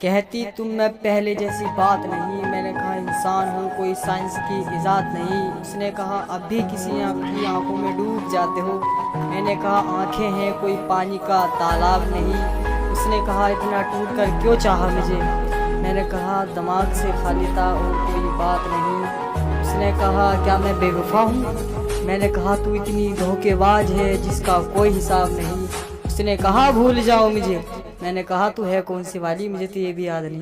कहती तुम में पहले जैसी बात नहीं। मैंने कहा इंसान हूँ, कोई साइंस की इजाद नहीं। उसने कहा अब भी किसी की आंखों में डूब जाते हो। मैंने कहा आंखें हैं, कोई पानी का तालाब नहीं। उसने कहा इतना टूट कर क्यों चाहा मुझे। मैंने कहा दिमाग से खाली था और कोई बात नहीं। उसने कहा क्या मैं बेवफा हूँ। मैंने कहा तू इतनी धोखेबाज है जिसका कोई हिसाब नहीं। उसने कहा भूल जाओ मुझे। मैंने कहा तू है कौन सी वाली, मुझे तो ये भी याद नहीं।